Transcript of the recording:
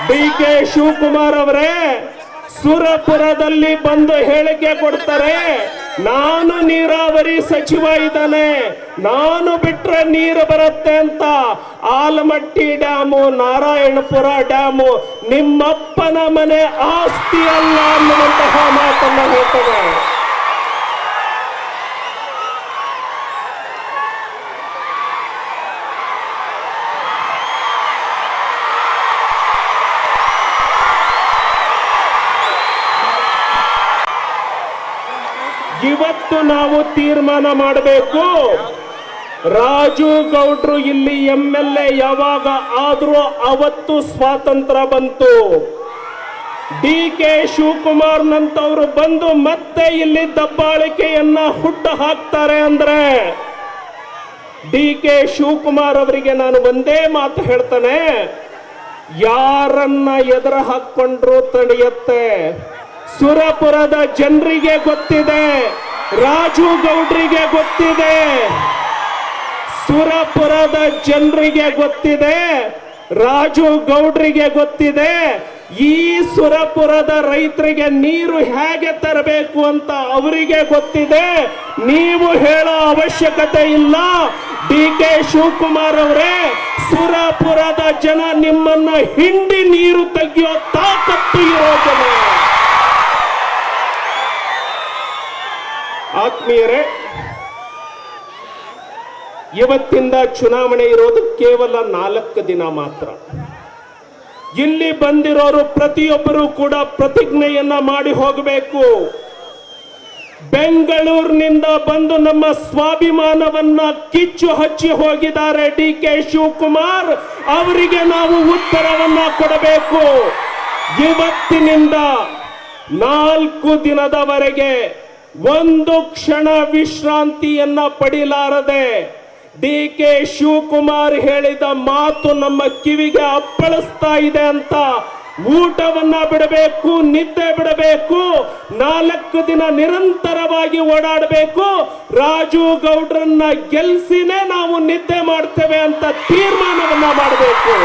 ಡಿ.ಕೆ. ಶಿವಕುಮಾರ್ ಅವರೇ ಸುರಪುರದಲ್ಲಿ ಬಂದು ಹೇಳಿಕೆ ಕೊಡ್ತಾರೆ, ನಾನು ನೀರಾವರಿ ಸಚಿವ ಇದ್ದಾನೆ, ನಾನು ಬಿಟ್ರೆ ನೀರು ಬರುತ್ತೆ ಅಂತ. ಆಲಮಟ್ಟಿ ಡ್ಯಾಮು, ನಾರಾಯಣಪುರ ಡ್ಯಾಮು ನಿಮ್ಮಪ್ಪನ ಮನೆ ಆಸ್ತಿ ಅಲ್ಲ ಅನ್ನುವಂತಹ ಮಾತನ್ನ ಹೇಳ್ತದೆ. ಇವತ್ತು ನಾವು ತೀರ್ಮಾನ ಮಾಡಬೇಕು, ರಾಜು ಗೌಡ್ರು ಇಲ್ಲಿ MLA ಯಾವಾಗ ಆದ್ರೂ ಅವತ್ತು ಸ್ವಾತಂತ್ರ್ಯ ಬಂತು. ಡಿ.ಕೆ. ಶಿವಕುಮಾರ್ ನಂತವರು ಬಂದು ಮತ್ತೆ ಇಲ್ಲಿ ದಬ್ಬಾಳಿಕೆಯನ್ನ ಹುಟ್ಟು ಹಾಕ್ತಾರೆ ಅಂದ್ರೆ ಡಿ.ಕೆ. ಶಿವಕುಮಾರ್ ಅವರಿಗೆ ನಾನು ಒಂದೇ ಮಾತು ಹೇಳ್ತಾನೆ, ಯಾರನ್ನ ಎದುರ ಹಾಕೊಂಡ್ರು ತಡೆಯುತ್ತೆ. ಸುರಪುರದ ಜನರಿಗೆ ಗೊತ್ತಿದೆ, ರಾಜು ಗೌಡ್ರಿಗೆ ಗೊತ್ತಿದೆ, ಸುರಪುರದ ಜನರಿಗೆ ಗೊತ್ತಿದೆ, ರಾಜು ಗೌಡ್ರಿಗೆ ಗೊತ್ತಿದೆ. ಈ ಸುರಪುರದ ರೈತರಿಗೆ ನೀರು ಹೇಗೆ ತರಬೇಕು ಅಂತ ಅವರಿಗೆ ಗೊತ್ತಿದೆ. ನೀವು ಹೇಳೋ ಅವಶ್ಯಕತೆ ಇಲ್ಲ. ಡಿ.ಕೆ. ಶಿವಕುಮಾರ್ ಅವರೇ, ಸುರಪುರದ ಜನ ನಿಮ್ಮನ್ನ ಹಿಂಡಿ ನೀರು ತೆಗೆಯೋ ತಾಕತ್ತು ಇರೋ ಜನ. ಆತ್ಮೀಯರೇ, ಇವತ್ತಿಂದ ಚುನಾವಣೆ ಇರೋದು ಕೇವಲ 4 ದಿನ ಮಾತ್ರ. ಇಲ್ಲಿ ಬಂದಿರೋರು ಪ್ರತಿಯೊಬ್ಬರು ಕೂಡ ಪ್ರತಿಜ್ಞೆಯನ್ನ ಮಾಡಿ ಹೋಗಬೇಕು. ಬೆಂಗಳೂರಿನಿಂದ ಬಂದು ನಮ್ಮ ಸ್ವಾಭಿಮಾನವನ್ನ ಕಿಚ್ಚು ಹಚ್ಚಿ ಹೋಗಿದ್ದಾರೆ ಡಿ.ಕೆ. ಶಿವಕುಮಾರ್ ಅವರಿಗೆ ನಾವು ಉತ್ತರವನ್ನ ಕೊಡಬೇಕು. ಇವತ್ತಿನಿಂದ 4 ದಿನದವರೆಗೆ ಒಂದು ಕ್ಷಣ ವಿಶ್ರಾಂತಿಯನ್ನ ಪಡಿಲಾರದೆ ಡಿ.ಕೆ. ಶಿವಕುಮಾರ್ ಹೇಳಿದ ಮಾತು ನಮ್ಮ ಕಿವಿಗೆ ಅಪ್ಪಳಿಸ್ತಾ ಇದೆ ಅಂತ ಊಟವನ್ನ ಬಿಡಬೇಕು, ನಿದ್ದೆ ಬಿಡಬೇಕು, 4 ದಿನ ನಿರಂತರವಾಗಿ ಓಡಾಡಬೇಕು. ರಾಜು ಗೌಡ್ರನ್ನ ಗೆಲ್ಸಿನೇ ನಾವು ನಿದ್ದೆ ಮಾಡ್ತೇವೆ ಅಂತ ತೀರ್ಮಾನವನ್ನ ಮಾಡಬೇಕು.